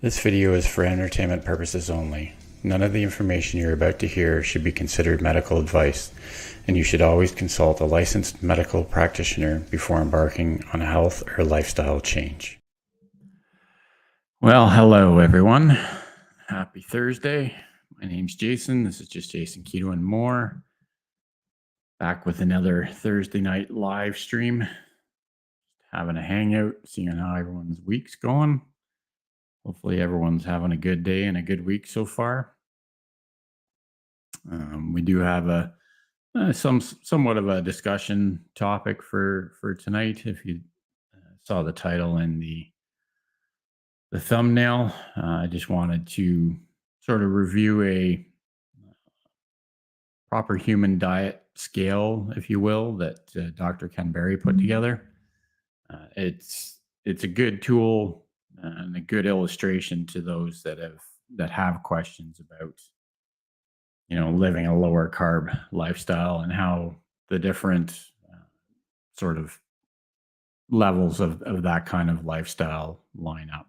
This video is for entertainment purposes only. None of the information you're about to hear should be considered medical advice, and you should always consult a licensed medical practitioner before embarking on a health or lifestyle change. Well, hello everyone. Happy Thursday. My name's Jason. This is just Jason Keto and More. Back with another Thursday night live stream. Having a hangout, seeing how everyone's week's going. Hopefully everyone's having a good day and a good week so far. We do have a somewhat of a discussion topic for tonight. If you saw the title and the thumbnail, I just wanted to sort of review a proper human diet scale, if you will, that Dr. Ken Berry put together. It's a good tool and a good illustration to those that have questions about living a lower carb lifestyle and how the different sort of levels of that kind of lifestyle line up.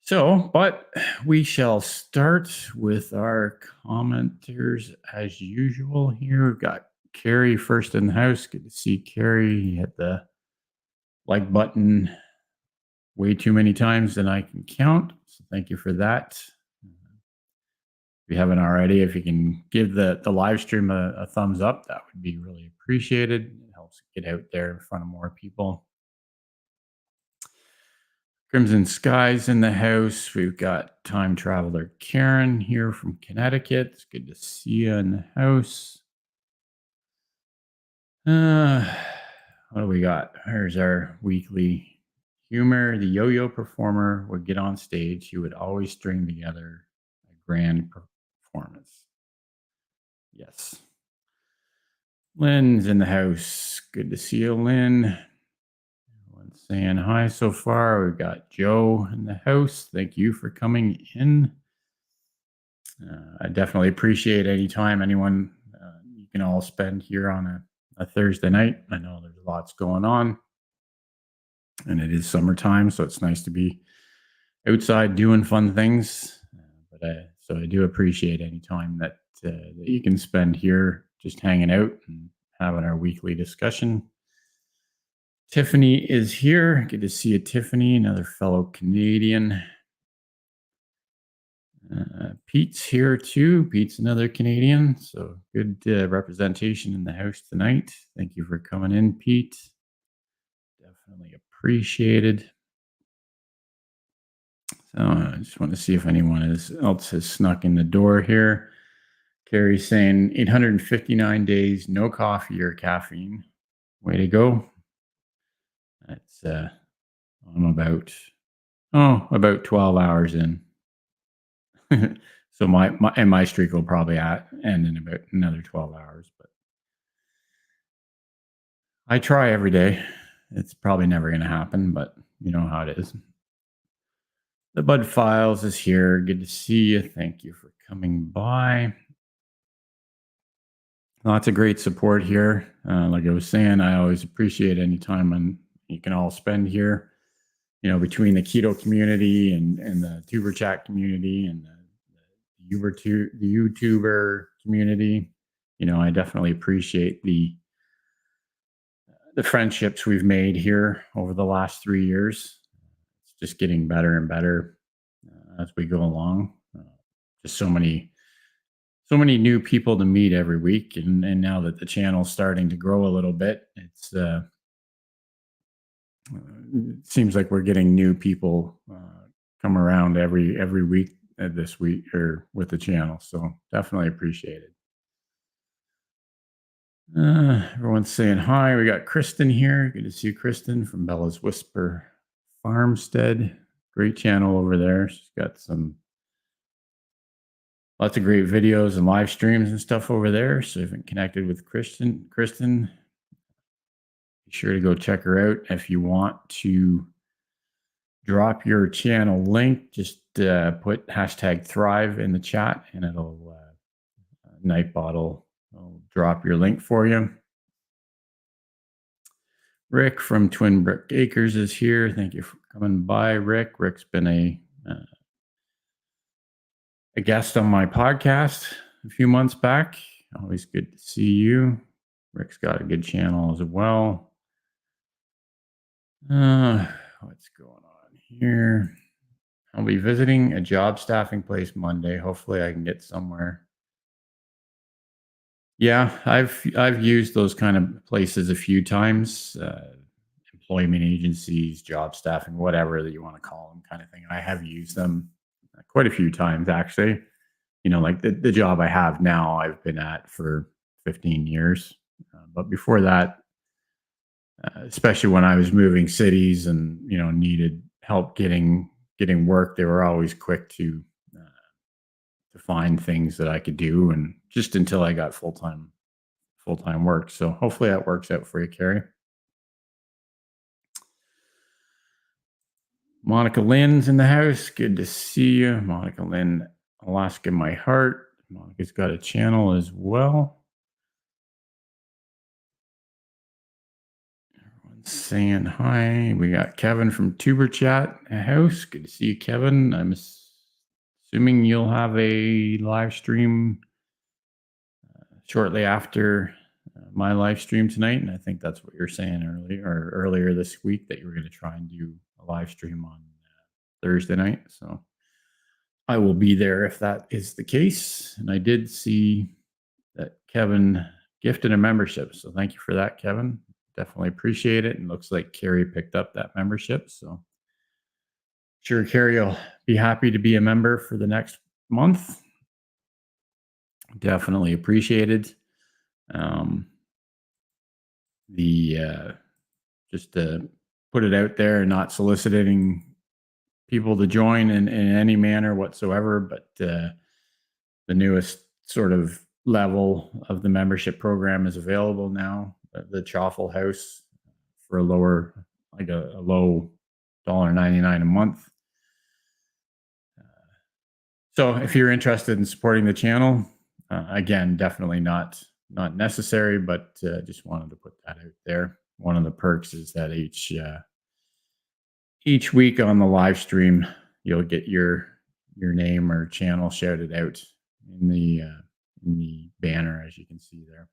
But we shall start with our commenters as usual here. We've got Carrie first in the house. Good to see Carrie. He hit the like button way too many times than I can count. So thank you for that. If you haven't already, if you can give the live stream a thumbs up, that would be really appreciated. It helps get out there in front of more people. Crimson Skies in the house. We've got time traveler Karen here from Connecticut. It's good to see you in the house. What do we got? Here's our weekly humor. The yo-yo performer would get on stage. He would always string together a grand performance. Yes. Lynn's in the house. Good to see you, Lynn. Everyone's saying hi so far. We've got Joe in the house. Thank you for coming in. I definitely appreciate any time anyone you can all spend here on a Thursday night. I know there's lots going on, and it is summertime, so it's nice to be outside doing fun things. So I do appreciate any time that you can spend here just hanging out and having our weekly discussion. Tiffany is here. Good to see you, Tiffany, another fellow Canadian. Pete's here too. Pete's another Canadian, so good representation in the house tonight. Thank you for coming in, Pete. Definitely appreciated. So I just want to see if anyone else has snuck in the door here. Carrie's saying 859 days, no coffee or caffeine. Way to go. That's I'm about 12 hours in. So my streak will probably end in about another 12 hours, but I try every day. It's probably never going to happen, but you know how it is. The Bud Files is here. Good to see you. Thank you for coming by. Lots of great support here. Like I was saying, I always appreciate any time you can all spend here, between the keto community and the tuber chat community and the YouTuber community. I definitely appreciate the friendships we've made here over the last 3 years. It's just getting better and better as we go along. Just so many new people to meet every week, and now that the channel's starting to grow a little bit, it seems like we're getting new people come around every week this week or with the channel. So definitely appreciate it. Everyone's saying hi. We got Kristen here. Good to see you, Kristen, from Bella's Whisper Farmstead. Great channel over there. She's got lots of great videos and live streams and stuff over there. So if you're connected with Kristen, be sure to go check her out. If you want to drop your channel link, just put #Thrive in the chat, and it'll Nightbot will drop your link for you. Rick from Twin Brick Acres is here. Thank you for coming by, Rick. Rick's been a guest on my podcast a few months back. Always good to see you. Rick's got a good channel as well. What's going on here? I'll be visiting a job staffing place Monday. Hopefully I can get somewhere. Yeah, I've used those kind of places a few times, employment agencies, job staffing, whatever that you want to call them, kind of thing. I have used them quite a few times, actually. Like the job I have now, I've been at for 15 years. But before that, especially when I was moving cities and needed help getting work, they were always quick to find things that I could do, and just until I got full-time work. So hopefully that works out for you, Carrie. Monica Lynn's in the house. Good to see you. Monica Lynn, Alaska My Heart. Monica's got a channel as well. Everyone's saying hi. We got Kevin from Tuber Chat House. Good to see you, Kevin. I'm assuming you'll have a live stream shortly after my live stream tonight, and I think that's what you're saying earlier this week, that you were going to try and do a live stream on Thursday night. So I will be there if that is the case. And I did see that Kevin gifted a membership, so thank you for that, Kevin. Definitely appreciate it. And looks like Carrie picked up that membership, so sure Carrie will be happy to be a member for the next month. Definitely appreciated. Just to put it out there, not soliciting people to join in any manner whatsoever, but the newest sort of level of the membership program is available now, the Chaffle House, for a lower, like a low $1.99 a month. So if you're interested in supporting the channel, again, definitely not necessary, but just wanted to put that out there. One of the perks is that each week on the live stream, you'll get your name or channel shouted out in the banner, as you can see there.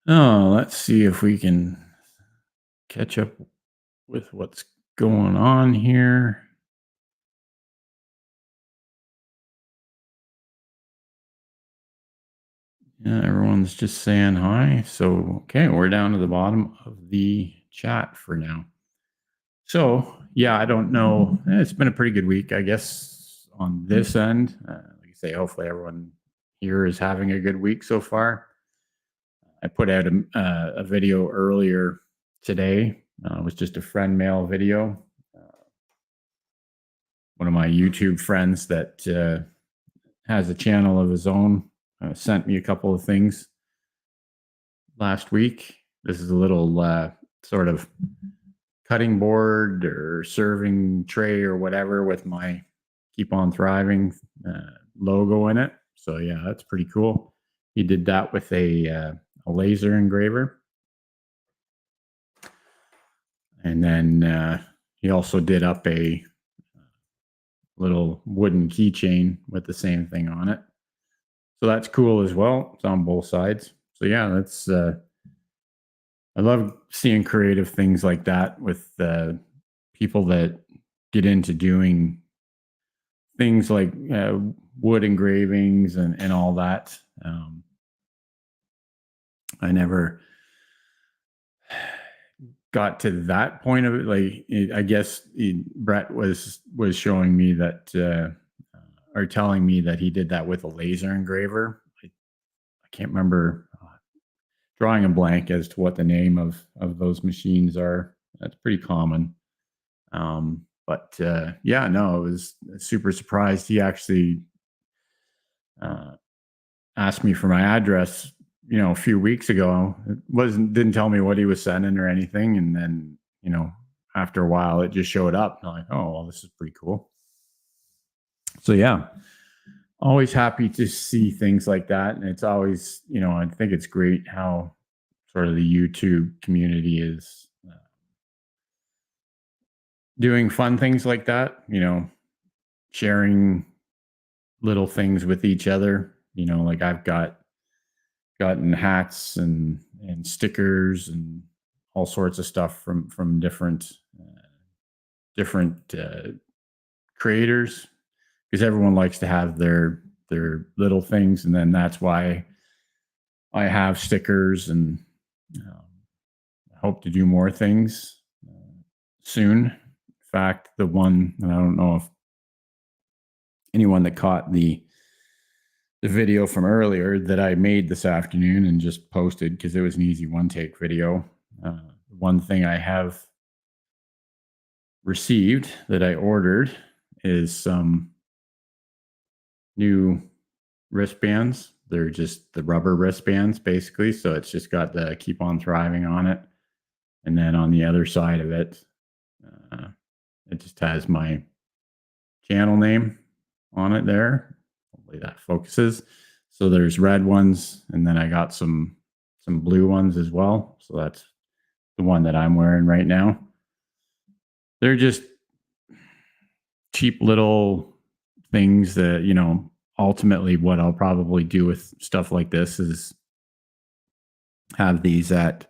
Oh, let's see if we can catch up with what's going on here. Yeah, everyone's just saying hi. So, okay, we're down to the bottom of the chat for now. So, yeah, I don't know. It's been a pretty good week, I guess, on this end. Like I say, hopefully everyone here is having a good week so far. I put out a video earlier today. It was just a friend mail video. One of my YouTube friends that has a channel of his own sent me a couple of things last week. This is a little sort of cutting board or serving tray or whatever with my Keep On Thriving logo in it. So yeah, that's pretty cool. He did that with a laser engraver. And then he also did up a little wooden keychain with the same thing on it. So that's cool as well. It's on both sides. So yeah, that's I love seeing creative things like that with people that get into doing things like wood engravings and all that. I never got to that point of it. Like, I guess Brett was showing me that, or telling me that he did that with a laser engraver. I can't remember, drawing a blank as to what the name of those machines are. That's pretty common. But yeah, no, I was super surprised. He actually asked me for my address, a few weeks ago. Didn't tell me what he was sending or anything. And then, after a while, it just showed up. And I'm like, oh, well, this is pretty cool. So yeah, always happy to see things like that. And it's always, I think it's great how sort of the YouTube community is doing fun things like that, sharing little things with each other. Like I've gotten hats and stickers and all sorts of stuff from different creators, because everyone likes to have their little things, and then that's why I have stickers, and um, I hope to do more things soon. In fact, the one, and I don't know if anyone that caught the video from earlier that I made this afternoon and just posted, because it was an easy one take video. One thing I have received that I ordered is some new wristbands. They're just the rubber wristbands, basically. So it's just got the Keep On Thriving on it. And then on the other side of it, it just has my channel name on it there. Hopefully that focuses. So there's red ones, and then I got some blue ones as well. So that's the one that I'm wearing right now. They're just cheap little things that, ultimately what I'll probably do with stuff like this is have these at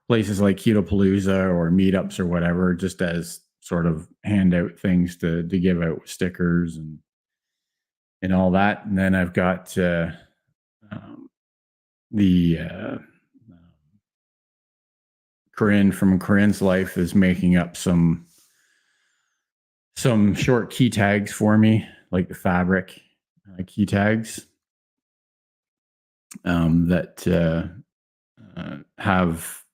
places like Ketopalooza or meetups or whatever, just as sort of handout things to give out with stickers and all that. And then I've got the Corinne from Corinne's Life is making up some short key tags for me, like the fabric key tags that have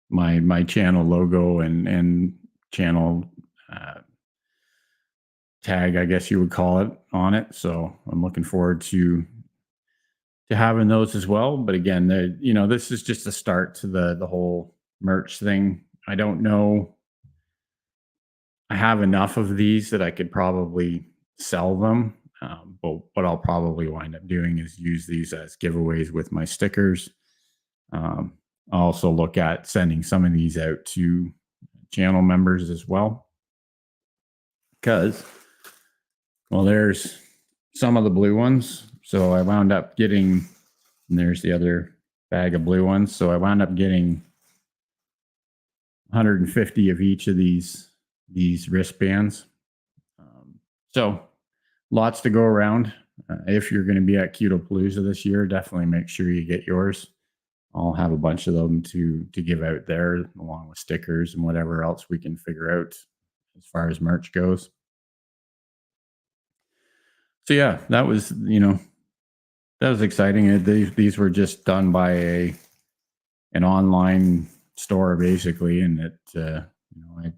my channel logo and channel tag, I guess you would call it, on it. So I'm looking forward to having those as well. But again, this is just a start to the whole merch thing. I don't know. I have enough of these that I could probably sell them. But what I'll probably wind up doing is use these as giveaways with my stickers. I'll also look at sending some of these out to channel members as well. Because, well, there's some of the blue ones. So I wound up getting, and there's the other bag of blue ones. So I wound up getting 150 of each of these wristbands. So lots to go around. If you're going to be at Ketopalooza this year, definitely make sure you get yours. I'll have a bunch of them to give out there, along with stickers and whatever else we can figure out as far as merch goes. So yeah, that was exciting. These were just done by an online store, basically, and I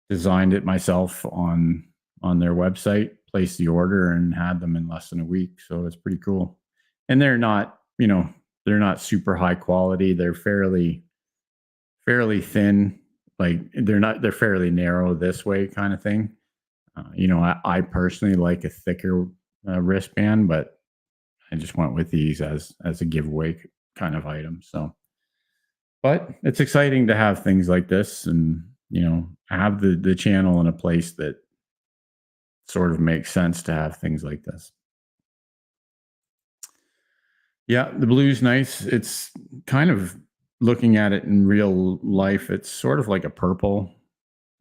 designed it myself on their website, placed the order, and had them in less than a week. So it's pretty cool. And they're not super high quality. They're fairly thin. Like they're fairly narrow this way kind of thing. I personally like a thicker wristband, but I just went with these as a giveaway kind of item. So, but it's exciting to have things like this, and have the channel in a place that sort of makes sense to have things like this. Yeah, the blue's nice. It's kind of, looking at it in real life, it's sort of like a purple.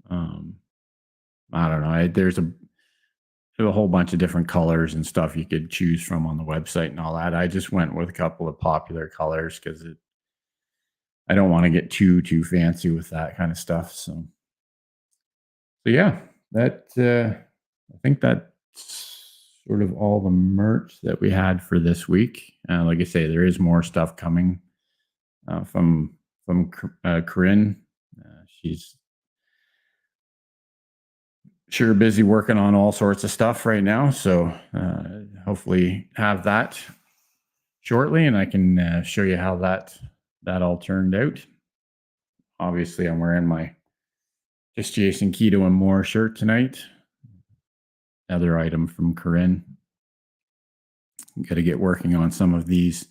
I don't know. There's a whole bunch of different colors and stuff you could choose from on the website and all that. I just went with a couple of popular colors because I don't want to get too fancy with that kind of stuff. So yeah, that I think that's sort of all the merch that we had for this week. Like I say, there is more stuff coming from Corinne. She's sure busy working on all sorts of stuff right now. So hopefully have that shortly, and I can show you how that all turned out. Obviously, I'm wearing my Just Jason Keto and More shirt tonight. Another item from Corinne. Got to get working on some of these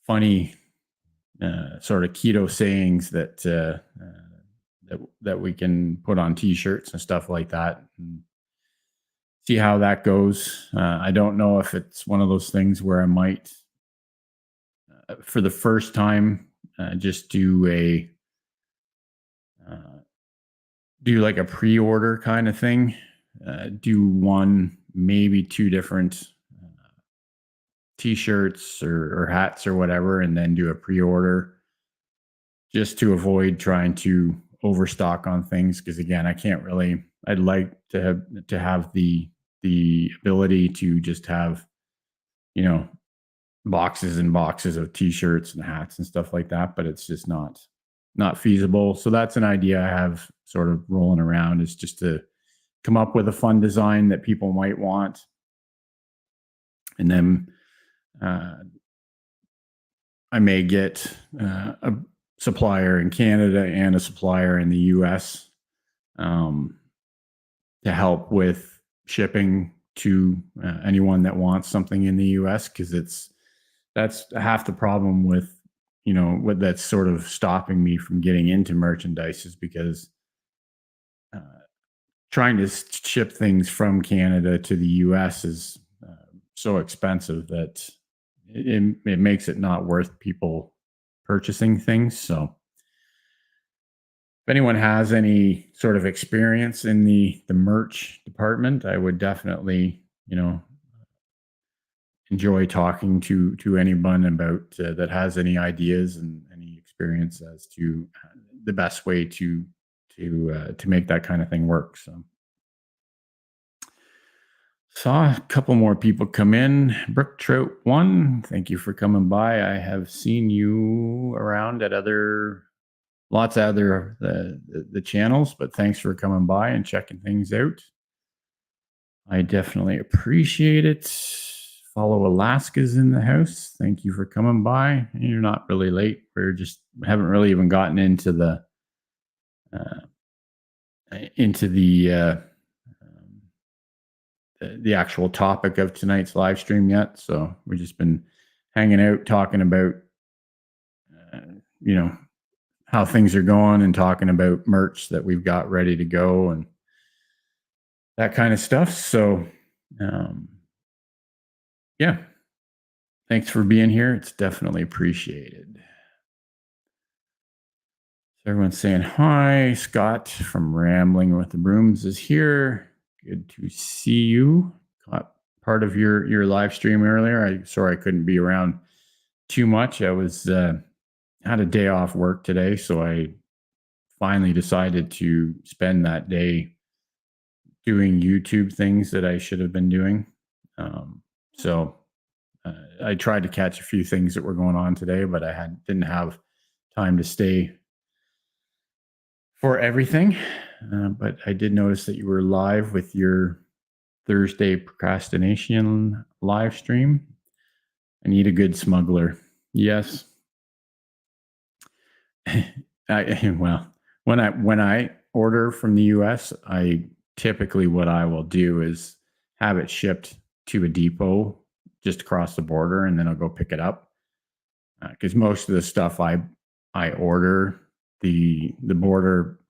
funny sort of keto sayings that we can put on T-shirts and stuff like that, and see how that goes. I don't know if it's one of those things where I might, for the first time, just uh, do like a pre-order kind of thing. Do one, maybe two different T-shirts or hats or whatever, and then do a pre-order just to avoid trying to overstock on things. Because again, I can't really. I'd like to have the ability to just have, you know, boxes and boxes of T-shirts and hats and stuff like that, but it's just not feasible. So that's an idea I have sort of rolling around, is just to come up with a fun design that people might want, and then uh, I may get a supplier in Canada and a supplier in the US, um, to help with shipping to anyone that wants something in the US, because that's half the problem with, what that's sort of stopping me from getting into merchandise, is because uh, trying to ship things from Canada to the US is so expensive that it makes it not worth people purchasing things. So if anyone has any sort of experience in the merch department, I would definitely, enjoy talking to anyone about that has any ideas and any experience as to the best way to make that kind of thing work. So saw a couple more people come in. Brook Trout one, thank you for coming by. I have seen you around at lots of other the channels, but thanks for coming by and checking things out. I definitely appreciate it. Follow Alaska's in the house. Thank you for coming by. You're not really late. We're just haven't really even gotten into uh, um, the actual topic of tonight's live stream yet. So we've just been hanging out, talking about uh, you know how things are going, and talking about merch that we've got ready to go and that kind of stuff. So um, yeah, thanks for being here. It's definitely appreciated. So everyone's saying hi. Scott from Rambling with the Brooms is here. Good to see you. Caught part of your live stream earlier. Sorry I couldn't be around too much. I was had a day off work today, so I finally decided to spend that day doing YouTube things that I should have been doing. So I tried to catch a few things that were going on today, but I didn't have time to stay for everything. But I did notice that you were live with your Thursday procrastination live stream. I need a good smuggler. Yes. Well, when I order from the US, I typically, what I will do is have it shipped to a depot just across the border, and then I'll go pick it up. Because most of the stuff I order, the border,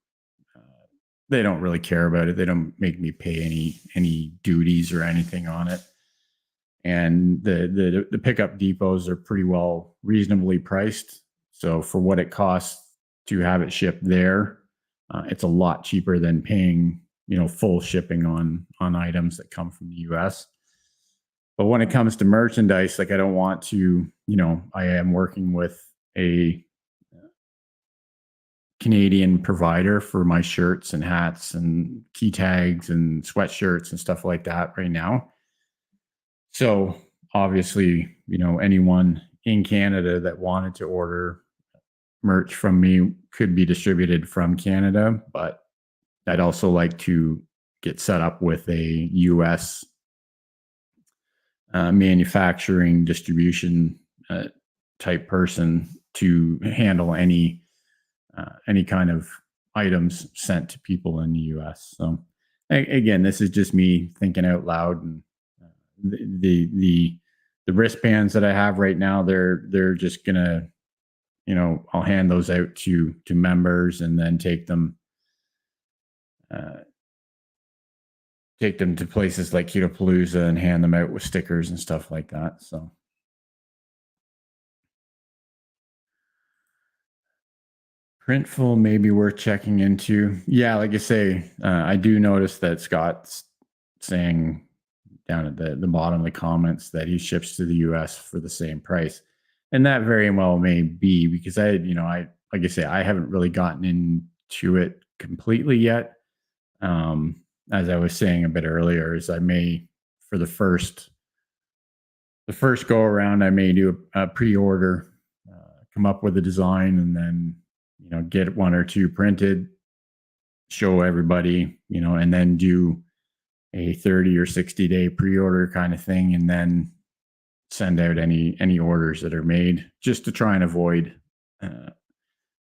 they don't really care about it. They don't make me pay any duties or anything on it. And the pickup depots are pretty well reasonably priced. So for what it costs to have it shipped there, it's a lot cheaper than paying full shipping on items that come from the US. But when it comes to merchandise, like I don't want to, I am working with a Canadian provider for my shirts and hats and key tags and sweatshirts and stuff like that right now. So obviously, anyone in Canada that wanted to order merch from me could be distributed from Canada, but I'd also like to get set up with a US manufacturing distribution type person to handle any kind of items sent to people in the US. So again, this is just me thinking out loud. And the wristbands that I have right now, they're just gonna I'll hand those out to members and then take them to places like Ketopalooza and hand them out with stickers and stuff like that. So Printful may be worth checking into. Yeah, like I say, I do notice that Scott's saying down at the bottom of the comments that he ships to the US for the same price. And that very well may be because I like I say, I haven't really gotten into it completely yet. As I was saying a bit earlier, is I may, for the first go around, I may do a pre-order, come up with a design, and then get one or two printed, show everybody, and then do a 30 or 60 day pre-order kind of thing, and then send out any orders that are made, just to try and avoid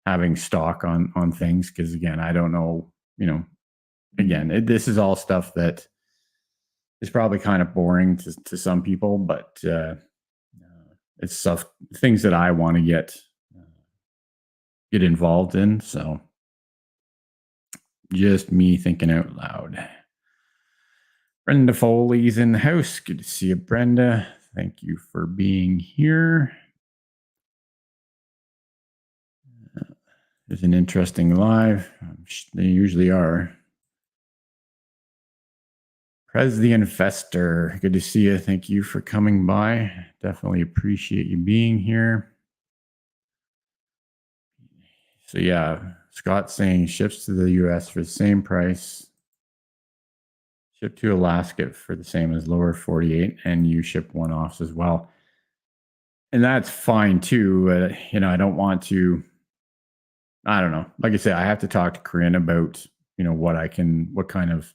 having stock on things. Because again, I don't know, again, this is all stuff that is probably kind of boring to some people, but it's stuff, things that I want to get involved in. So just me thinking out loud. Brenda Foley's in the house. Good to see you, Brenda. Thank you for being here. There's an interesting live. They usually are. Prez the Infestor. Good to see you. Thank you for coming by. Definitely appreciate you being here. So yeah, Scott's saying ships to the US for the same price. Ship to Alaska for the same as lower 48, and you ship one-offs as well. And that's fine too. I don't want to, I don't know. Like I said, I have to talk to Corinne about, what kind of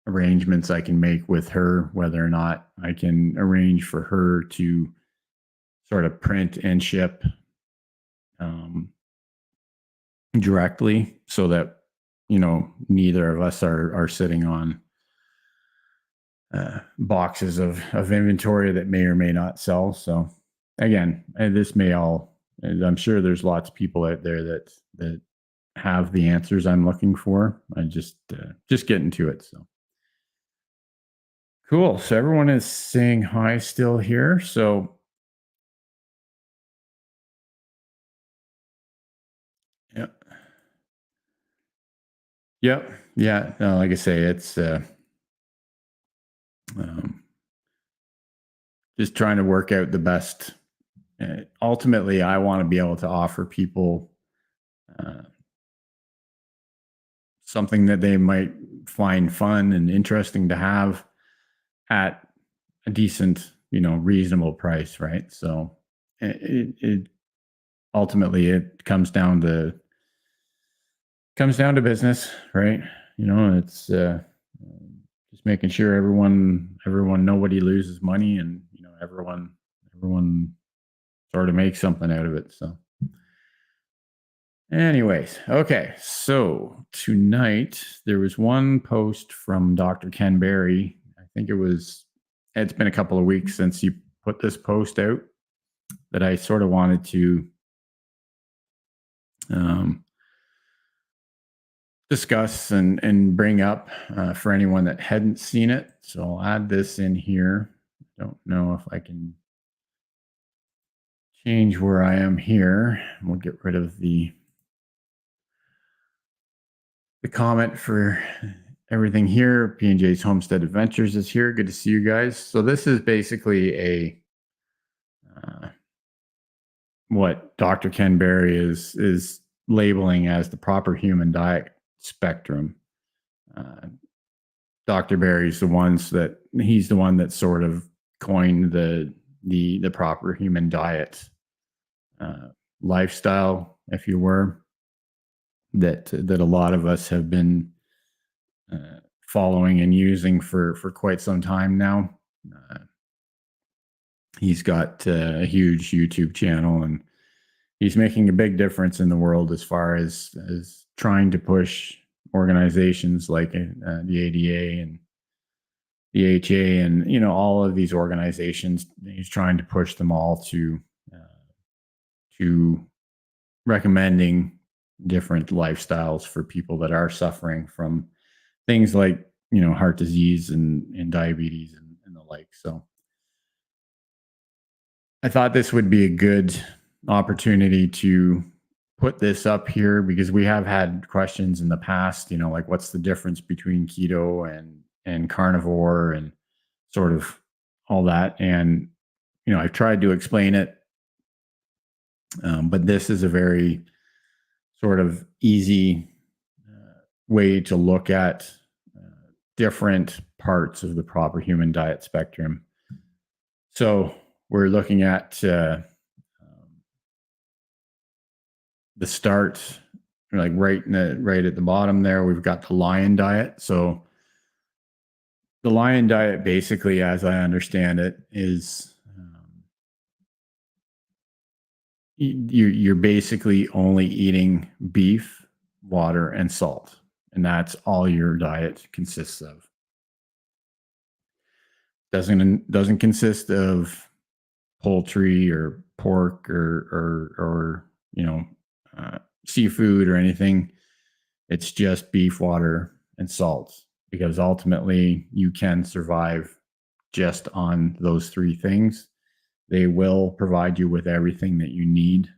arrangements I can make with her, whether or not I can arrange for her to sort of print and ship directly, so that neither of us are sitting on boxes of inventory that may or may not sell. So again, this may all, I'm sure there's lots of people out there that have the answers I'm looking for. I just getting to it. So cool. So everyone is saying hi still here. So yeah. Yep. Yeah. No, like I say, it's just trying to work out the best. Ultimately, I want to be able to offer people something that they might find fun and interesting to have at a decent, reasonable price, right? So it ultimately it comes down to business, right? It's just making sure nobody loses money, and everyone sort of makes something out of it. So anyways, okay, so tonight there was one post from Dr. Ken Berry. I think it's been a couple of weeks since he put this post out, that I sort of wanted to discuss and bring up for anyone that hadn't seen it. So I'll add this in here. Don't know if I can change where I am here. We'll get rid of the comment for everything here. P&J's Homestead Adventures is here. Good to see you guys. So this is basically a what Dr. Ken Berry is labeling as the proper human diet spectrum. Dr. Berry's he's the one that sort of coined the proper human diet lifestyle, if you were, that a lot of us have been following and using for quite some time now. He's got a huge YouTube channel, and he's making a big difference in the world as far as trying to push organizations like the ADA and the HA and all of these organizations. He's trying to push them all to to recommending different lifestyles for people that are suffering from things like, heart disease and diabetes and the like. So I thought this would be a good opportunity to put this up here because we have had questions in the past, like what's the difference between keto and carnivore and sort of all that. And I've tried to explain it, but this is a very sort of easy way to look at different parts of the proper human diet spectrum. So we're looking at the start, like right at the bottom there. We've got the lion diet. So the lion diet, basically, as I understand it, is you're basically only eating beef, water, and salt, and that's all your diet consists of. Doesn't consist of poultry or pork or seafood or anything. It's just beef, water, and salt, because ultimately you can survive just on those three things. They will provide you with everything that you need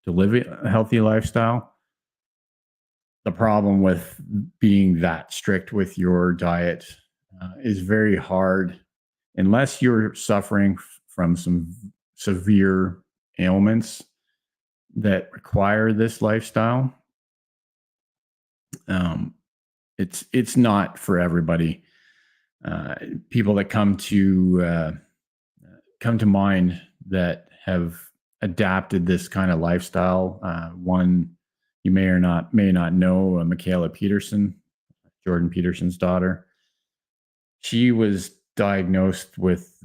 to live a healthy lifestyle. The problem with being that strict with your diet is very hard unless you're suffering from some severe ailments that require this lifestyle. It's not for everybody. People that come to mind that have adapted this kind of lifestyle. One you may not know, Michaela Peterson, Jordan Peterson's daughter. She was diagnosed with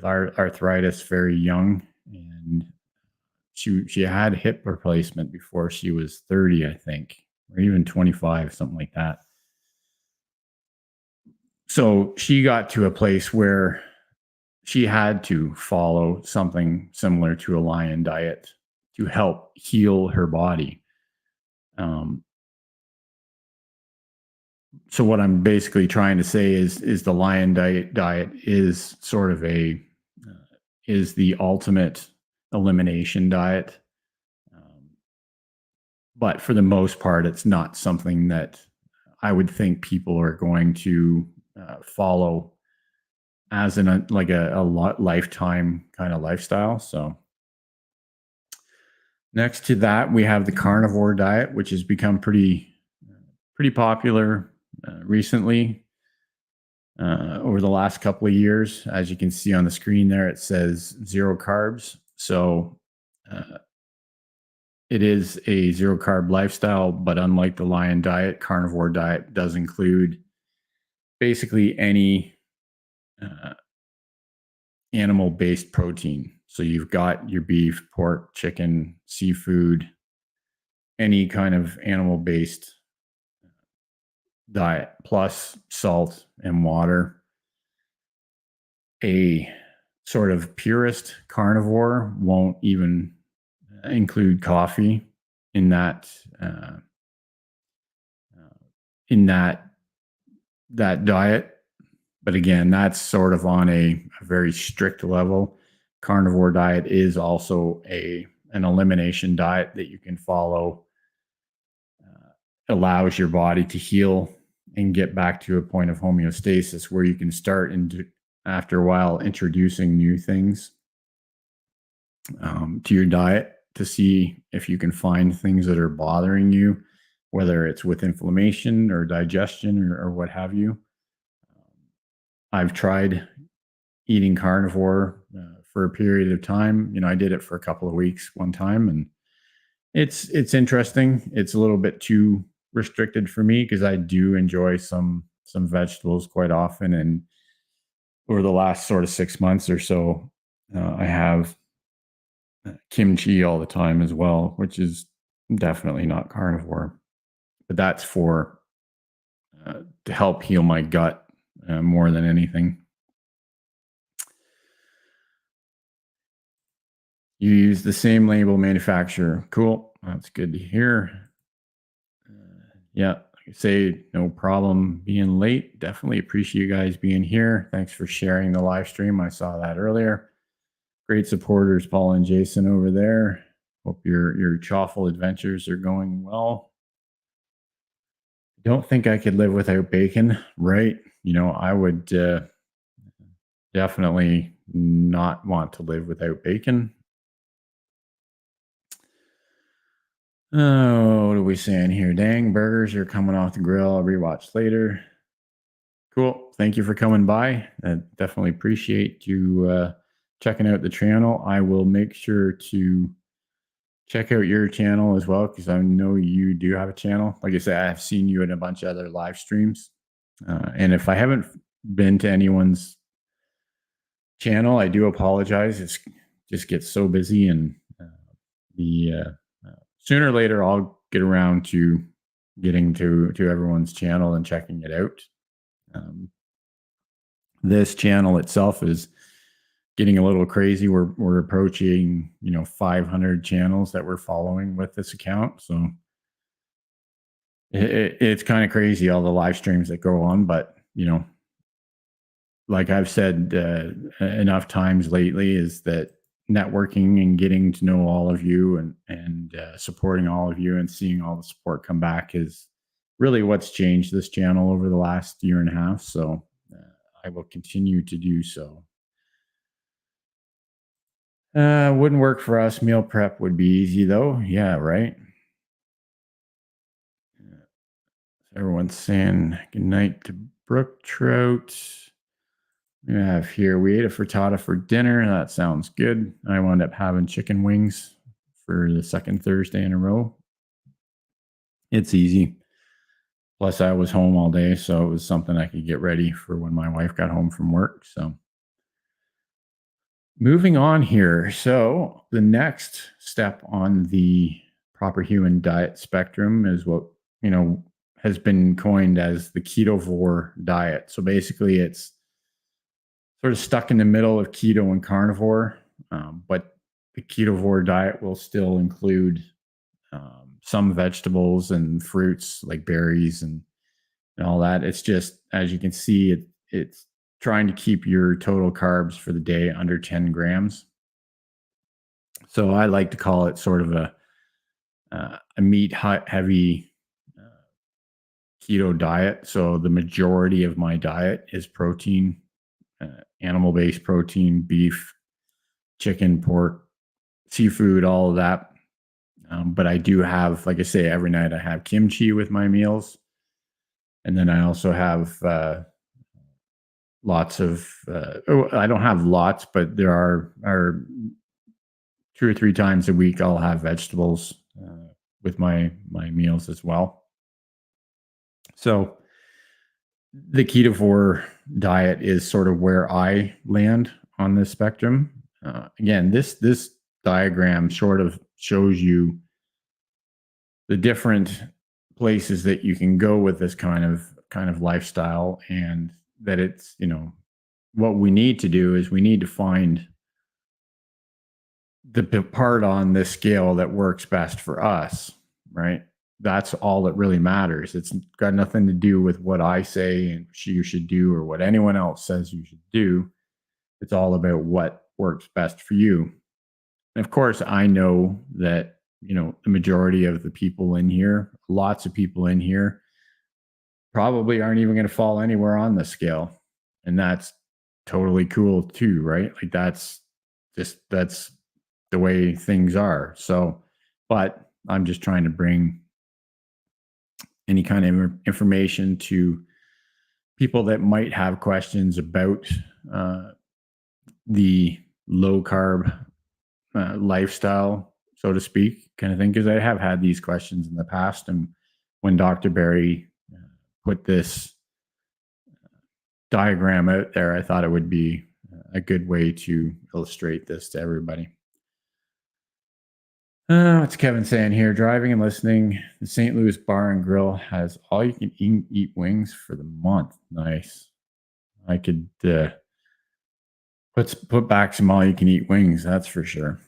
arthritis very young, and she had hip replacement before she was 30, I think, or even 25, something like that. So she got to a place where she had to follow something similar to a lion diet to help heal her body. So what I'm basically trying to say is the lion diet is sort of is the ultimate elimination diet. But for the most part, it's not something that I would think people are going to follow as like a lifetime kind of lifestyle. So next to that, we have the carnivore diet, which has become pretty popular recently over the last couple of years. As you can see on the screen there, it says 0 carbs. So it is a 0 carb lifestyle, but unlike the lion diet, carnivore diet does include basically any animal-based protein. So you've got your beef, pork, chicken, seafood, any kind of animal-based diet, plus salt and water. A sort of purist carnivore won't even include coffee in that diet. But again, that's sort of on a very strict level. Carnivore diet is also an elimination diet that you can follow. Allows your body to heal and get back to a point of homeostasis where you can start after a while introducing new things to your diet to see if you can find things that are bothering you, whether it's with inflammation or digestion or what have you. I've tried eating carnivore for a period of time. I did it for a couple of weeks one time, and it's interesting. It's a little bit too restricted for me because I do enjoy some vegetables quite often. And over the last sort of 6 months or so, I have kimchi all the time as well, which is definitely not carnivore. But that's for to help heal my gut more than anything. You use the same label manufacturer. Cool. That's good to hear. Yeah, like I say, no problem being late. Definitely appreciate you guys being here. Thanks for sharing the live stream. I saw that earlier. Great supporters, Paul and Jason over there. Hope your chaffle adventures are going well. Don't think I could live without bacon, right? I would definitely not want to live without bacon. Oh, what are we saying here? Dang, burgers are coming off the grill. I'll rewatch later. Cool. Thank you for coming by. I definitely appreciate you checking out the channel. I will make sure to check out your channel as well because I know you do have a channel. Like I said, I've seen you in a bunch of other live streams. And if I haven't been to anyone's channel, I do apologize. It just gets so busy, and the sooner or later I'll get around to getting to everyone's channel and checking it out. This channel itself is getting a little crazy. We're approaching 500 channels that we're following with this account, so it's kind of crazy, all the live streams that go on. But like I've said enough times lately, is that networking and getting to know all of you and supporting all of you and seeing all the support come back is really what's changed this channel over the last year and a half. So I will continue to do so. Wouldn't work for us. Meal prep would be easy though. Yeah, right. Everyone's saying good night to Brook Trout. We have here, we ate a frittata for dinner. That sounds good. I wound up having chicken wings for the second Thursday in a row. It's easy. Plus, I was home all day, so it was something I could get ready for when my wife got home from work. So, moving on here. So, the next step on the proper human diet spectrum is what, has been coined as the ketovore diet. So, basically, it's sort of stuck in the middle of keto and carnivore, but the ketovore diet will still include some vegetables and fruits like berries and all that. It's just, as you can see, it's trying to keep your total carbs for the day under 10 grams. So I like to call it sort of a meat heavy keto diet. So the majority of my diet is protein, animal-based protein, beef, chicken, pork, seafood, all of that. But I do have, like I say, every night I have kimchi with my meals. And then I also have lots of, I don't have lots, but there are 2 or 3 times a week I'll have vegetables with my meals as well. So the ketovore diet is sort of where I land on this spectrum. Again, this diagram sort of shows you the different places that you can go with this kind of lifestyle, and that it's, what we need to do is we need to find the part on this scale that works best for us, right? That's all that really matters. It's got nothing to do with what I say and you should do or what anyone else says you should do. It's all about what works best for you. And of course, I know that, the majority of the people in here, lots of people in here, probably aren't even going to fall anywhere on the scale. And that's totally cool too, right? Like that's the way things are. So, but I'm just trying to bring any kind of information to people that might have questions about the low carb lifestyle, so to speak, kind of thing. Because I have had these questions in the past, and when Dr. Barry put this diagram out there, I thought it would be a good way to illustrate this to everybody. What's Kevin saying here? Driving and listening. The St. Louis Bar and Grill has all you can eat wings for the month. Nice. I could put back some all you can eat wings. That's for sure.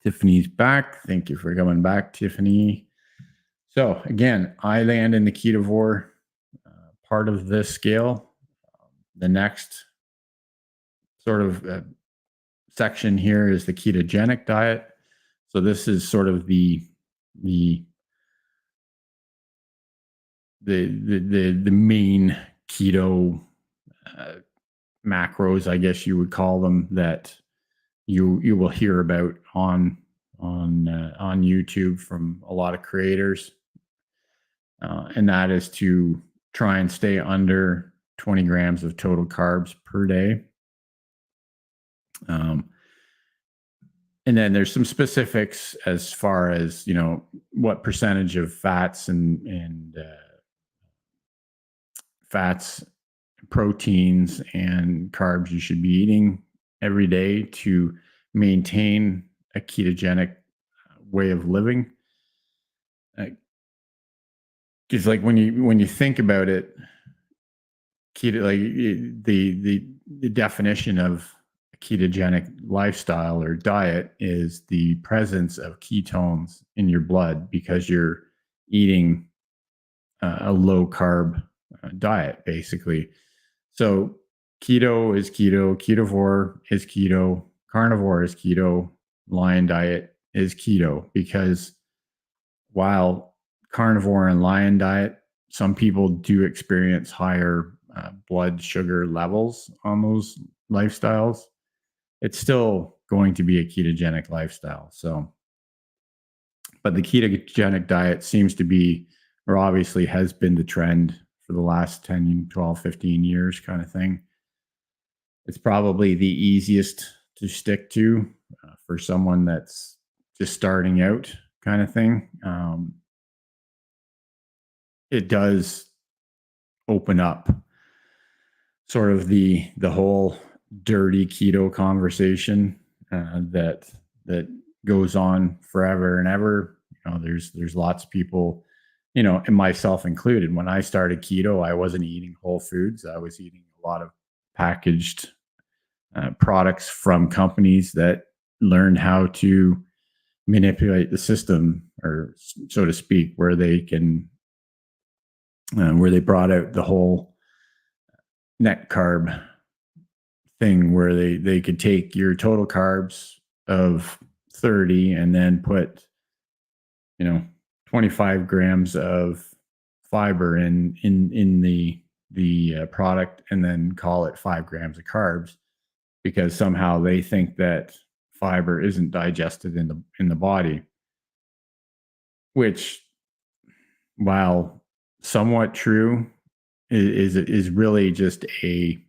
Tiffany's back. Thank you for coming back, Tiffany. So again, I land in the ketovore part of this scale. The next sort of section here is the ketogenic diet. So this is sort of the main keto macros, I guess you would call them, that you will hear about on YouTube from a lot of creators, and that is to try and stay under 20 grams of total carbs per day. And then there's some specifics as far as, what percentage of fats and fats, proteins, and carbs you should be eating every day to maintain a ketogenic way of living. Because like when you think about it, keto, like the definition of a ketogenic lifestyle or diet is the presence of ketones in your blood because you're eating a low carb diet, basically. So keto is keto, ketovore is keto, carnivore is keto, lion diet is keto, because while carnivore and lion diet, some people do experience higher blood sugar levels on those lifestyles, it's still going to be a ketogenic lifestyle. So, but the ketogenic diet seems to be, or obviously has been, the trend for the last 10, 12, 15 years kind of thing. It's probably the easiest to stick to for someone that's just starting out kind of thing. It does open up sort of the whole dirty keto conversation that goes on forever and ever. There's lots of people, and myself included. When I started keto, I wasn't eating whole foods. I was eating a lot of packaged products from companies that learned how to manipulate the system, or so to speak, where they brought out the whole net carb thing, where they could take your total carbs of 30 and then put 25 grams of fiber in the product, and then call it 5 grams of carbs, because somehow they think that fiber isn't digested in the body, which, while somewhat true, is really just a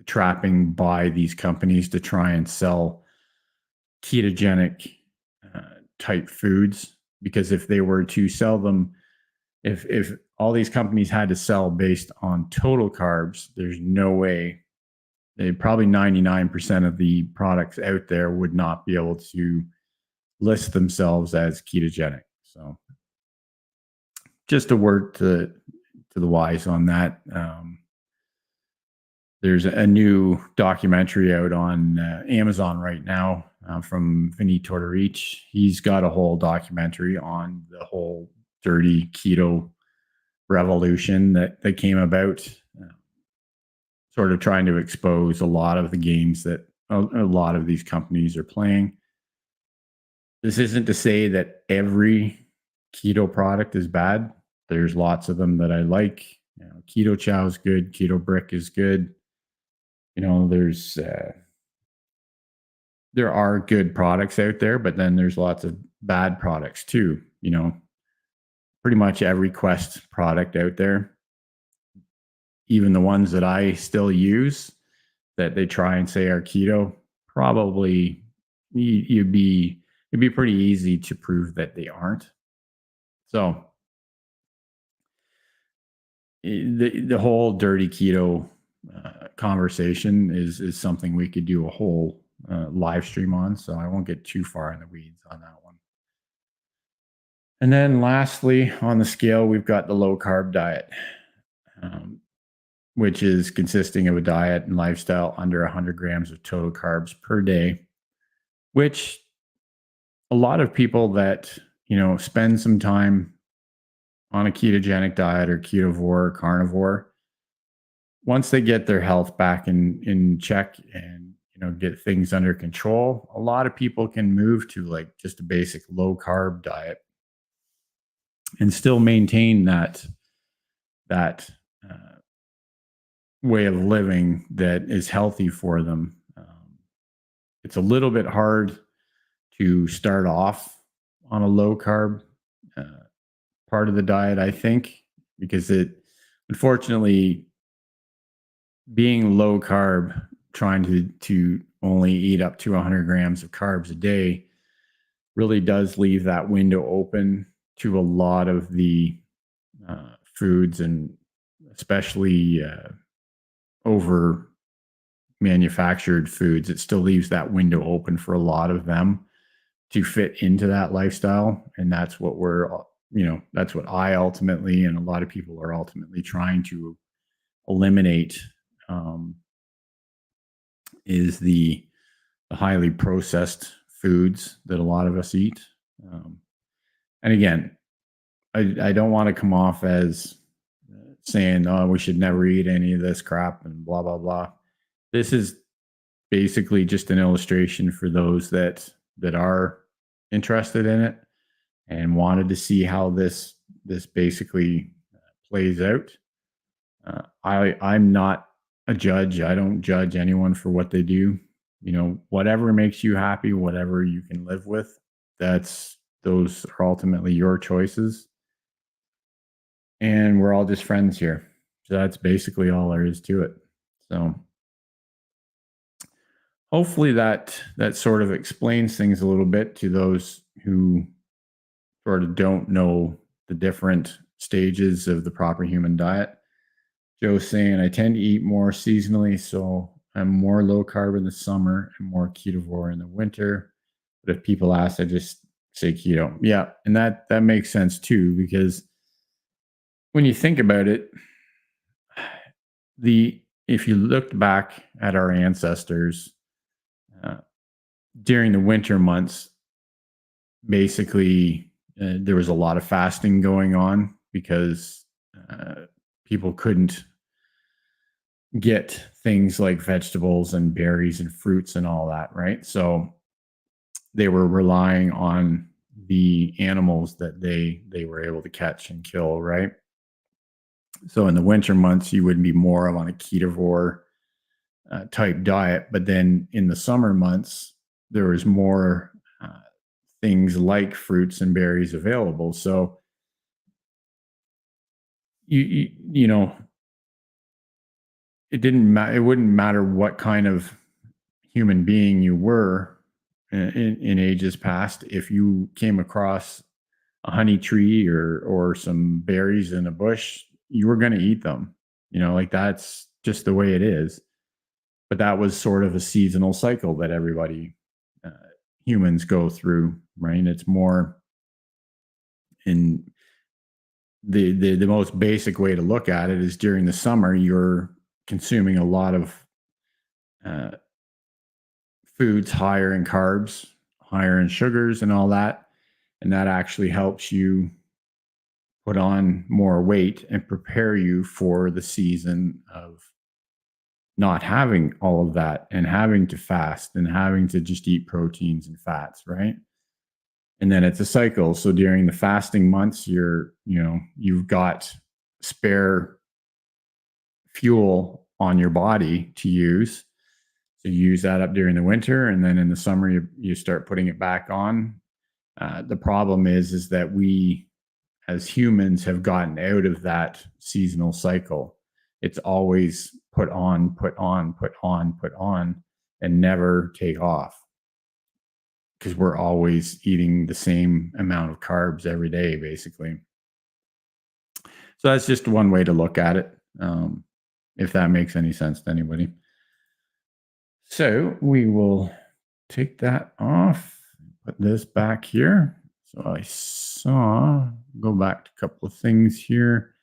trapping by these companies to try and sell ketogenic type foods. Because if they were to sell them, if all these companies had to sell based on total carbs, there's no way. Probably 99% of the products out there would not be able to list themselves as ketogenic. So just a word to the wise on that. There's a new documentary out on Amazon right now from Vinny Tortorich. He's got a whole documentary on the whole dirty keto revolution that came about, sort of trying to expose a lot of the games that a lot of these companies are playing. This isn't to say that every keto product is bad. There's lots of them that I like. Keto Chow is good. Keto Brick is good. There are good products out there, but then there's lots of bad products too. Pretty much every Quest product out there, even the ones that I still use that they try and say are keto, probably it'd be pretty easy to prove that they aren't. So the whole dirty keto conversation is something we could do a whole live stream on. So I won't get too far in the weeds on that one. And then lastly, on the scale, we've got the low carb diet, which is consisting of a diet and lifestyle under 100 grams of total carbs per day, which a lot of people that, spend some time on a ketogenic diet or ketovore or carnivore, once they get their health back in check and get things under control, a lot of people can move to like just a basic low carb diet and still maintain that uh, way of living that is healthy for them. It's a little bit hard to start off on a low carb uh, part of the diet, I think, because it unfortunately being low carb, trying to only eat up to 100 grams of carbs a day, really does leave that window open to a lot of the foods, and especially over manufactured foods. It still leaves that window open for a lot of them to fit into that lifestyle. And that's what that's what I ultimately, and a lot of people are ultimately trying to eliminate, um, is the highly processed foods that a lot of us eat. Um, and again, I don't want to come off as saying, oh, we should never eat any of this crap and blah, blah, blah. This is basically just an illustration for those that are interested in it and wanted to see how this basically plays out. I'm not a judge. I don't judge anyone for what they do. Whatever makes you happy, whatever you can live with, those are ultimately your choices. And we're all just friends here. So that's basically all there is to it. So hopefully that sort of explains things a little bit to those who sort of don't know the different stages of the proper human diet. Joe's saying, I tend to eat more seasonally, so I'm more low carb in the summer and more ketovore in the winter. But if people ask, I just say keto. Yeah, and that makes sense too, because when you think about it, the if you looked back at our ancestors uh, during the winter months, basically there was a lot of fasting going on because people couldn't get things like vegetables and berries and fruits and all that, right? So they were relying on the animals that they were able to catch and kill, right? So in the winter months, you would be more of on a ketovore type diet, but then in the summer months, there was more things like fruits and berries available. So you know it didn't matter. It wouldn't matter what kind of human being you were in ages past. If you came across a honey tree or some berries in a bush, you were going to eat them. Like that's just the way it is. But that was sort of a seasonal cycle that everybody, uh, humans go through, right? It's more in the most basic way to look at it is during the summer, you're consuming a lot of uh, foods higher in carbs, higher in sugars, and all that. And that actually helps you put on more weight and prepare you for the season of not having all of that and having to fast and having to just eat proteins and fats, right? And then it's a cycle. So during the fasting months, you've got spare fuel on your body to use. So you use that up during the winter, and then in the summer you start putting it back on. The problem is that we as humans have gotten out of that seasonal cycle. It's always put on, put on, put on, put on, and never take off because we're always eating the same amount of carbs every day, basically. So that's just one way to look at it, if that makes any sense to anybody. So we will take that off, put this back here. So I go back to a couple of things here.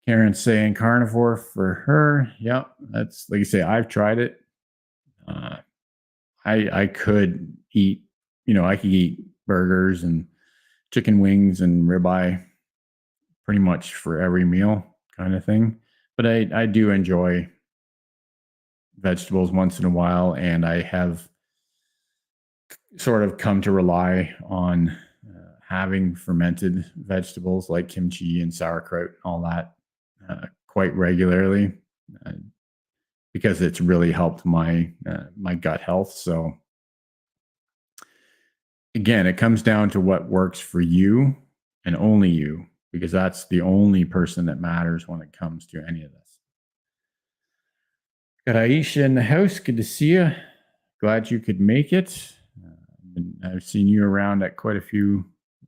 Karen's saying carnivore for her. Yep, that's like you say. I've tried it. Uh, I could eat I could eat burgers and chicken wings and ribeye pretty much for every meal kind of thing. But I do enjoy vegetables once in a while, and I have sort of come to rely on having fermented vegetables like kimchi and sauerkraut and all that quite regularly uh, because it's really helped my gut health. So again, it comes down to what works for you and only you, because that's the only person that matters when it comes to any of this. Got Aisha in the house. Good to see you. Glad you could make it. I've seen you around at quite a few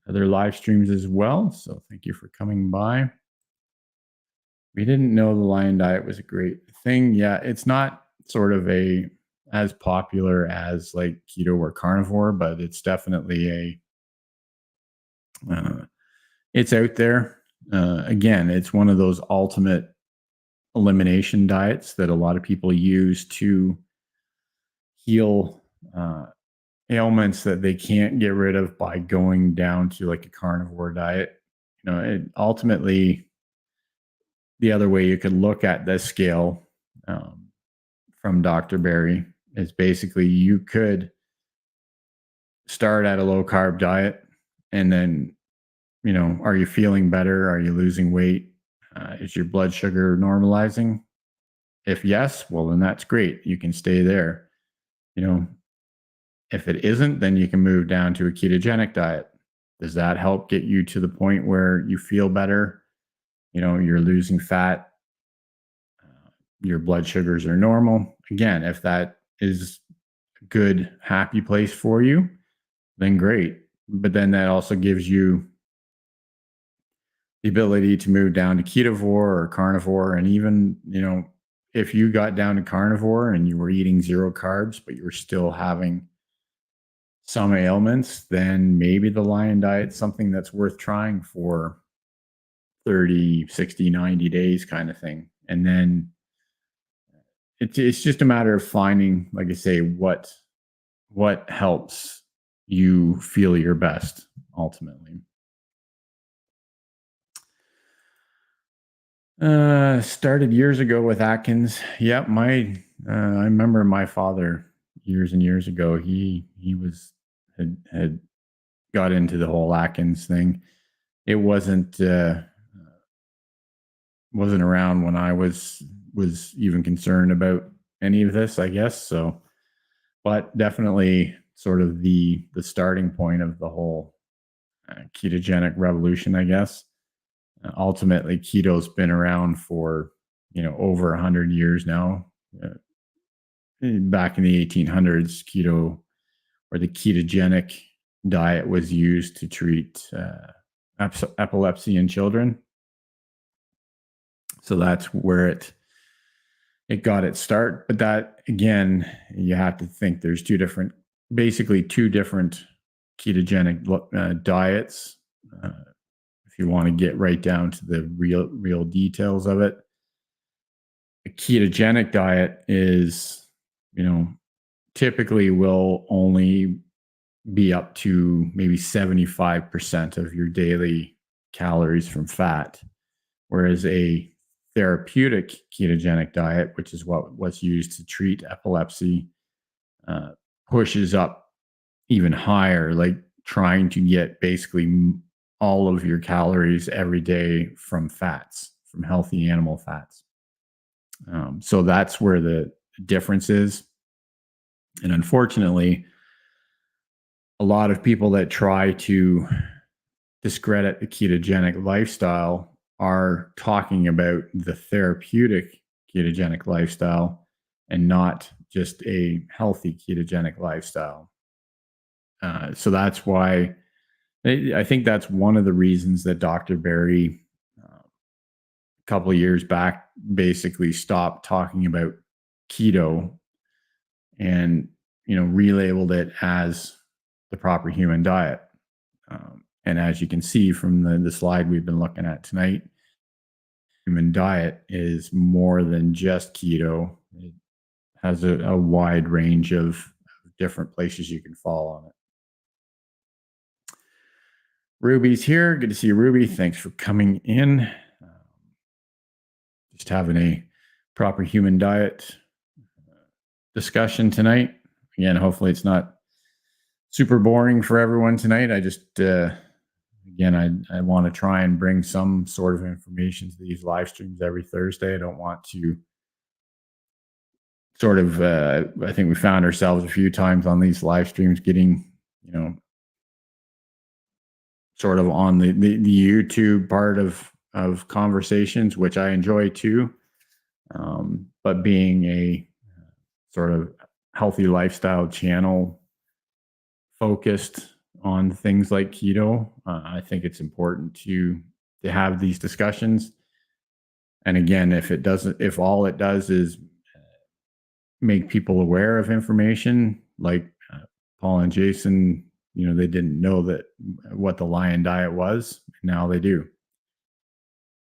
other live streams as well. So thank you for coming by. We didn't know the lion diet was a great thing. Yeah, it's not sort of as popular as like keto or carnivore, but it's definitely it's out there. Again, it's one of those ultimate elimination diets that a lot of people use to heal ailments that they can't get rid of by going down to like a carnivore diet. Ultimately, the other way you could look at this scale from Dr. Berry is basically you could start at a low carb diet and then, are you feeling better? Are you losing weight? Is your blood sugar normalizing? If yes, well, then that's great. You can stay there. If it isn't, then you can move down to a ketogenic diet. Does that help get you to the point where you feel better? You're losing fat, your blood sugars are normal. Again, if that is a good, happy place for you, then great. But then that also gives you the ability to move down to ketovore or carnivore. And even, if you got down to carnivore and you were eating zero carbs, but you were still having some ailments, then maybe the lion diet's something that's worth trying for 30, 60, 90 days kind of thing. And then it's just a matter of finding, like I say, what helps you feel your best ultimately. Started years ago with Atkins. Yep, I remember my father years and years ago. He had got into the whole Atkins thing. It wasn't around when I was even concerned about any of this, I guess. So, but definitely sort of the starting point of the whole ketogenic revolution, I guess. Ultimately, keto's been around for over 100 years now. Back in the 1800s, keto or the ketogenic diet was used to treat epilepsy in children. So that's where it got its start. But that, again, you have to think there's basically two different ketogenic diets. If you want to get right down to the real details of it, a ketogenic diet is, typically will only be up to maybe 75% of your daily calories from fat, whereas a therapeutic ketogenic diet, which is what's used to treat epilepsy, pushes up even higher, like trying to get basically all of your calories every day from fats, from healthy animal fats. So that's where the difference is. And unfortunately, a lot of people that try to discredit the ketogenic lifestyle are talking about the therapeutic ketogenic lifestyle and not just a healthy ketogenic lifestyle. So that's why I think that's one of the reasons that Dr. Berry a couple of years back basically stopped talking about keto and relabeled it as the proper human diet. And as you can see from the slide we've been looking at tonight, human diet is more than just keto. It has a wide range of different places you can fall on it. Ruby's here. Good to see you, Ruby. Thanks for coming in. Just having a proper human diet discussion tonight. Again, hopefully it's not super boring for everyone tonight. I just, again, I want to try and bring some sort of information to these live streams every Thursday. I don't want to sort of, I think we found ourselves a few times on these live streams getting, sort of on the YouTube part of conversations, which I enjoy too. But being a sort of healthy lifestyle channel focused on things like keto, I think it's important to have these discussions. And again, if all it does is make people aware of information, like Paul and Jason, they didn't know what the lion diet was. Now they do.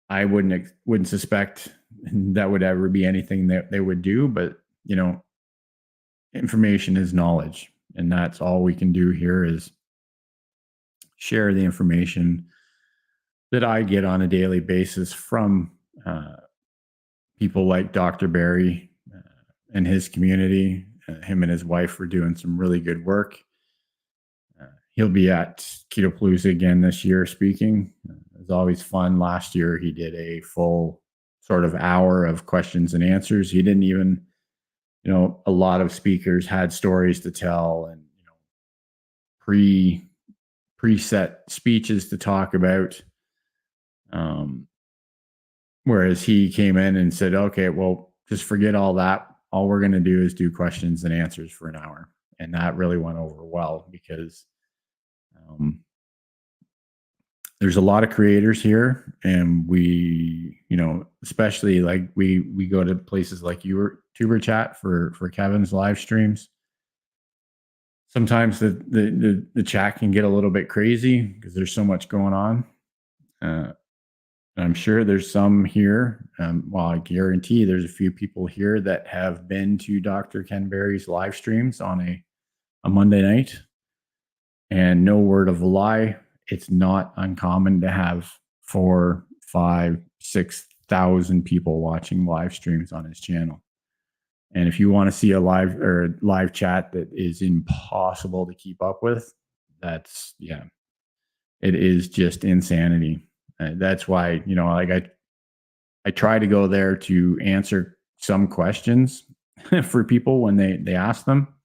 I wouldn't suspect that would ever be anything that they would do, but information is knowledge, and that's all we can do here is share the information that I get on a daily basis from people like Dr. Barry and his community. Him and his wife are doing some really good work. He'll be at Ketopalooza again this year speaking. It was always fun. Last year, he did a full sort of hour of questions and answers. He didn't even, a lot of speakers had stories to tell and, preset speeches to talk about. Whereas he came in and said, okay, well, just forget all that. All we're going to do is do questions and answers for an hour. And that really went over well because there's a lot of creators here, and we, especially like we go to places like YouTuber chat for Kevin's live streams. Sometimes the chat can get a little bit crazy because there's so much going on. I'm sure there's some here. Well, I guarantee there's a few people here that have been to Dr. Ken Berry's live streams on a Monday night. And no word of a lie, it's not uncommon to have 4, 5, 6,000 people watching live streams on his channel. And if you want to see a live chat that is impossible to keep up with, it is just insanity. That's why, like I try to go there to answer some questions for people when they ask them.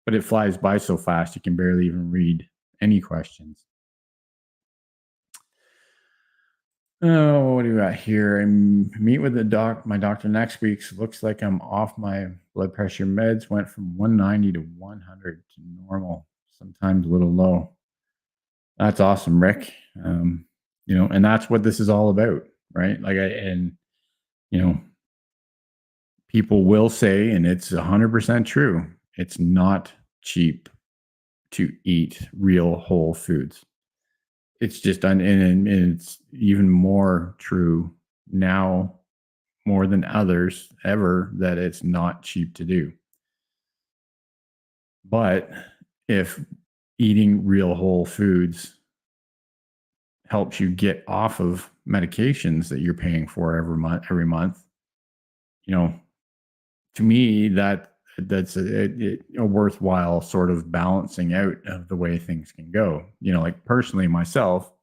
But it flies by so fast, you can barely even read any questions. Oh, what do we got here? I meet with my doctor next week. So looks like I'm off my blood pressure meds. Went from 190 to 100 to normal, sometimes a little low. That's awesome, Rick. And that's what this is all about, right? People will say, and it's 100% true, it's not cheap to eat real whole foods. It's just and it's even more true now, more than others ever, that it's not cheap to do. But if eating real whole foods helps you get off of medications that you're paying for every month, to me that's a worthwhile sort of balancing out of the way things can go. Like personally myself,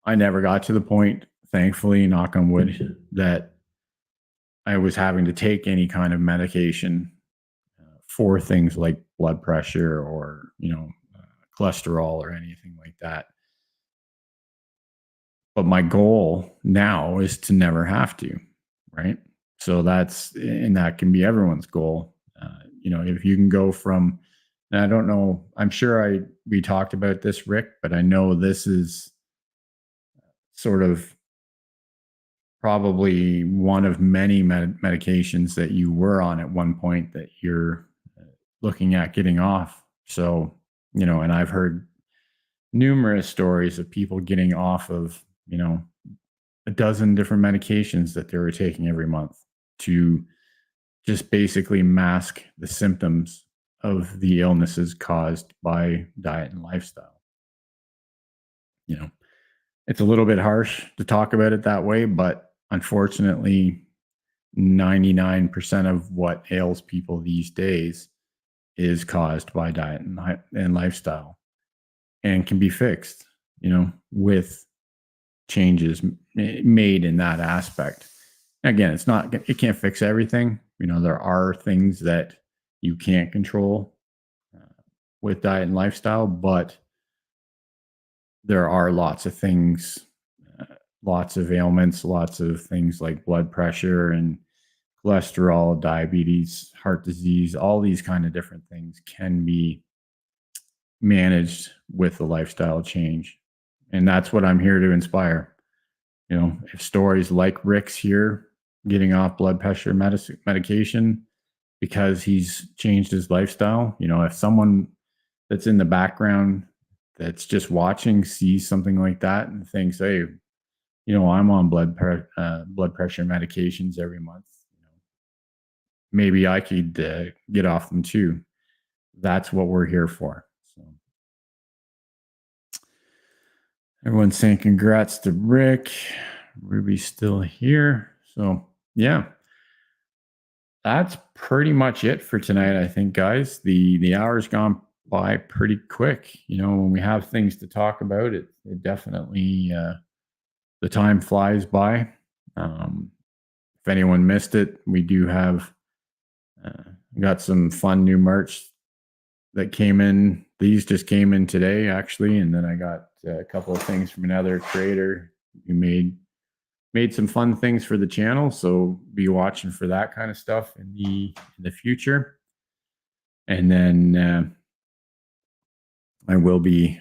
I never got to the point, thankfully, knock on wood, that I was having to take any kind of medication for things like blood pressure or, cholesterol or anything like that. But my goal now is to never have to, right? So that can be everyone's goal. If you can go from, and I don't know, I'm sure we talked about this, Rick, but I know this is sort of probably one of many medications that you were on at one point that you're looking at getting off. So, and I've heard numerous stories of people getting off of, a dozen different medications that they were taking every month to just basically mask the symptoms of the illnesses caused by diet and lifestyle. you know, it's a little bit harsh to talk about it that way, but unfortunately, 99% of what ails people these days is caused by diet and lifestyle and can be fixed, with changes made in that aspect. Again, it can't fix everything. There are things that you can't control uh, with diet and lifestyle, but there are lots of things, lots of ailments, lots of things like blood pressure and cholesterol, diabetes, heart disease, all these kind of different things can be managed with a lifestyle change. And that's what I'm here to inspire. If stories like Rick's here getting off blood pressure medication because he's changed his lifestyle, if someone that's in the background that's just watching sees something like that and thinks, hey, I'm on blood pressure medications every month. Maybe I could get off them too. That's what we're here for. So everyone's saying congrats to Rick. Ruby's still here. So yeah, that's pretty much it for tonight. I think, guys, the hour's gone by pretty quick. When we have things to talk about, it definitely the time flies by. If anyone missed it, we do have got some fun new merch that came in. These just came in today, actually, and then I got a couple of things from another creator who made some fun things for the channel. So be watching for that kind of stuff in the future. And then I will be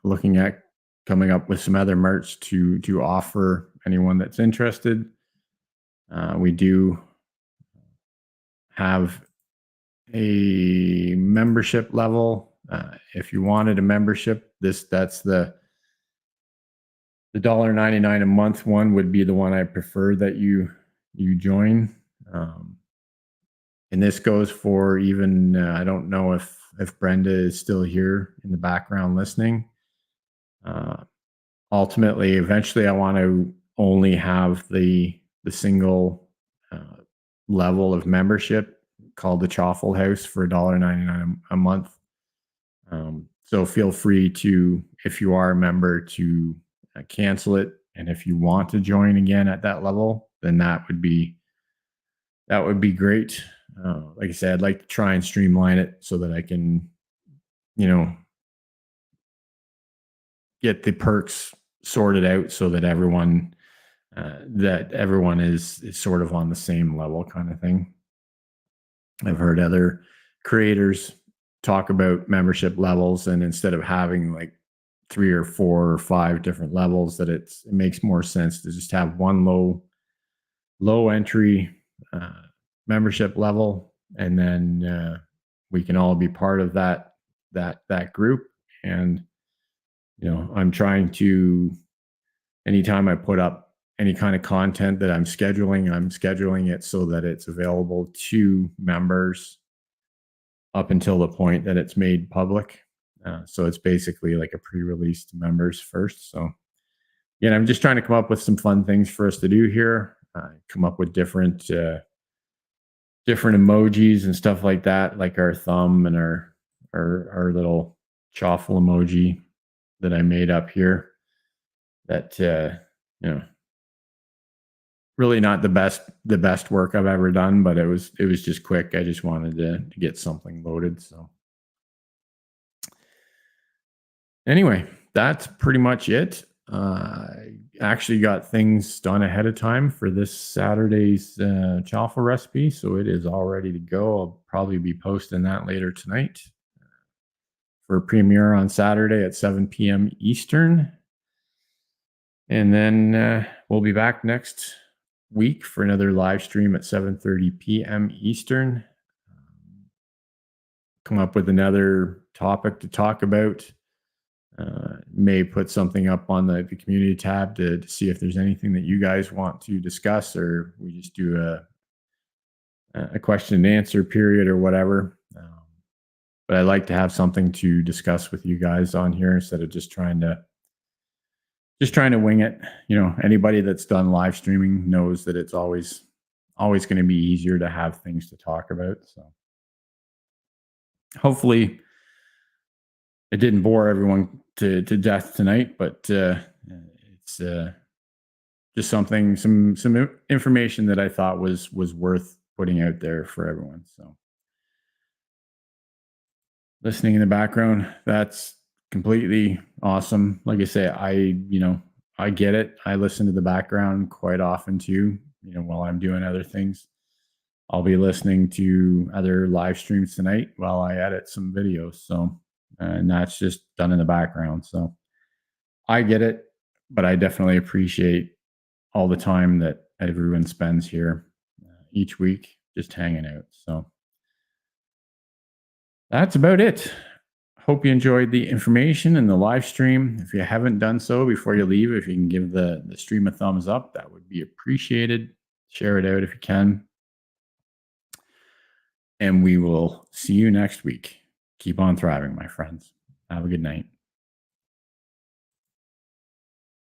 looking at coming up with some other merch to offer anyone that's interested. We do have a membership level. If you wanted a membership, that's the $1.99 a month one would be the one I prefer that you join. And this goes for even I don't know if Brenda is still here in the background listening. Ultimately, eventually, I want to only have the single level of membership called the Chaffle House for $1.99 a month. So feel free to, if you are a member, to cancel it. And if you want to join again at that level, then that would be great. Like I said, I'd like to try and streamline it so that I can, get the perks sorted out so that everyone is sort of on the same level kind of thing. I've heard other creators talk about membership levels, and instead of having like 3 or 4 or 5 different levels, that it makes more sense to just have one low entry membership level, and then we can all be part of that group. And I'm trying to, anytime I put up any kind of content that I'm scheduling it so that it's available to members up until the point that it's made public. So it's basically like a pre-release to members first. So again, I'm just trying to come up with some fun things for us to do here. Come up with different emojis and stuff like that, like our thumb and our little chaffle emoji that I made up here. That really not the best work I've ever done, but it was just quick. I just wanted to get something loaded. So anyway, that's pretty much it. I actually got things done ahead of time for this Saturday's chaffle recipe, so it is all ready to go. I'll probably be posting that later tonight for premiere on Saturday at 7 p.m. Eastern. And then we'll be back next week for another live stream at 7:30 p.m. Eastern. Come up with another topic to talk about. May put something up on the community tab to see if there's anything that you guys want to discuss, or we just do a question and answer period or whatever. But I like to have something to discuss with you guys on here instead of just trying to just trying to wing it. Anybody that's done live streaming knows that it's always going to be easier to have things to talk about. So hopefully it didn't bore everyone to death tonight, but it's just some information that I thought was worth putting out there for everyone. So listening in the background, that's completely awesome. Like I say, I get it. I listen to the background quite often too, while I'm doing other things. I'll be listening to other live streams tonight while I edit some videos. So, and that's just done in the background. So I get it, but I definitely appreciate all the time that everyone spends here each week just hanging out. So that's about it. Hope you enjoyed the information and the live stream. If you haven't done so before you leave, if you can give the stream a thumbs up, that would be appreciated. Share it out if you can. And we will see you next week. Keep on thriving, my friends. Have a good night.